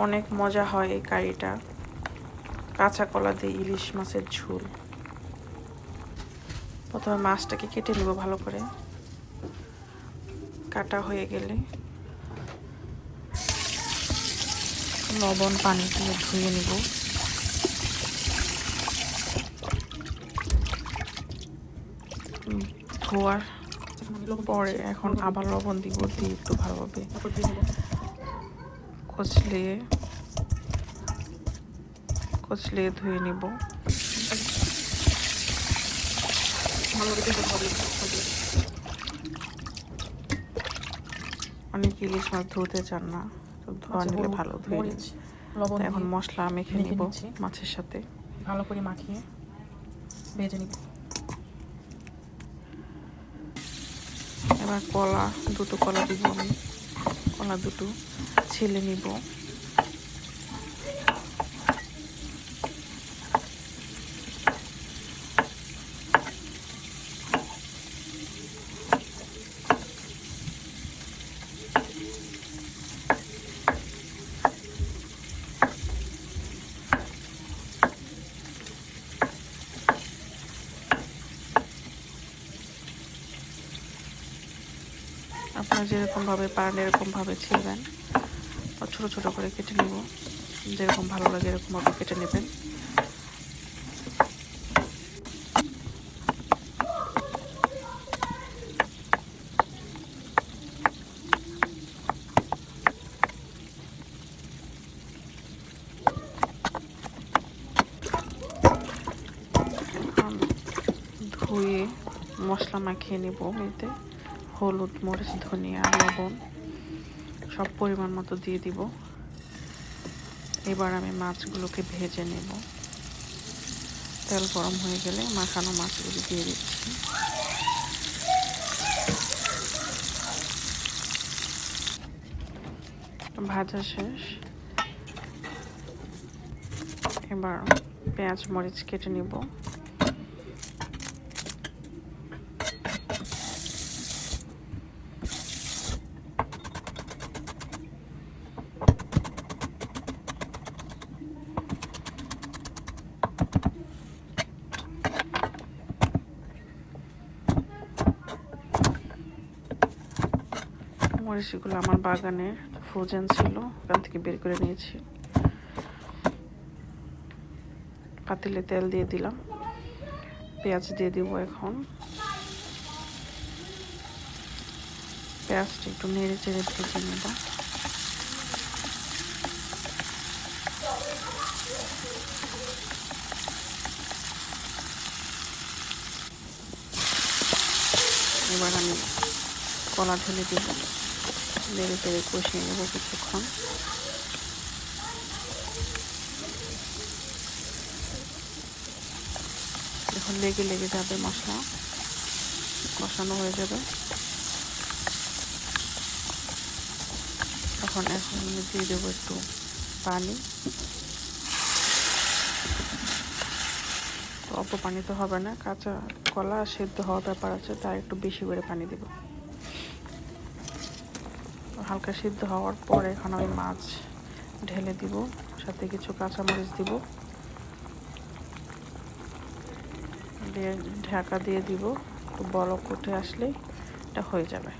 অনেক মজা হয় এই কারিটা, কাঁচা কলা দিয়ে ইলিশ মাছের ঝোল। প্রথমে মাছটাকে কেটে নিব ভালো করে। কাটা হয়ে গেলে লবণ পানি দিয়ে ধুয়ে নিব। ধোয়ার পরে এখন আবার লবণ দিব, দিয়ে একটু ভালোভাবে কচলিয়ে ধুয়ে নিব। অনেক ইলিশ মাছ ধুতে চান না, তো ধোয়া নিলে ভালো ধুয়ে নিন। এখন মশলা মেখে নিব মাছের সাথে, ভালো করে মাখিয়ে ভেজে নিব। এবার দুটো কলা দিব আমি। কলা দুটো ছিলে নিব। আপনারা যেরকমভাবে পারেন এরকমভাবে ছিলবেন, ছোটো ছোটো করে কেটে নেব। যেরকম ভালো লাগে এরকমভাবে কেটে নেবেন। ধুয়ে মশলা মাখিয়ে নেব। এতে হলুদ, মরিচ, ধনিয়া, লবণ সব পরিমাণ মতো দিয়ে দিব। এবার আমি মাছগুলোকে ভেজে নেব। তেল গরম হয়ে গেলে মাখানো মাছগুলো দিয়ে দিচ্ছি। ভাজা শেষ। এবার পেঁয়াজ মরিচ কেটে নেব। মরিচগুলো আমার বাগানের ফ্রোজেন ছিল, ওখান থেকে বের করে নিয়েছি। পাতিলে তেল দিয়ে দিলাম, পেঁয়াজ দিয়ে দিব। এখন পেঁয়াজটা একটু নেড়ে চেড়ে ভেজে নেব। এবার আমি কলা ঢেলে দিব, নেড়ে চেড়ে কষিয়ে নেব কিছুক্ষণ। এখন লেগে লেগে যাবে, মশলা কষানো হয়ে যাবে। এখন আমি দিয়ে দেবো একটু পানি। অল্প পানি তো হবে না, কাঁচা কলা সেদ্ধ হওয়ার ব্যাপার আছে, তাই একটু বেশি করে পানি দেব। হালকা সিদ্ধ হওয়ার পরে এখন আমি মাছ ঢেলে দিব, সাথে কিছু কাঁচামরিচ দিব, দিয়ে ঢাকা দিয়ে দিব। একটু বলক উঠে আসলেই এটা হয়ে যাবে।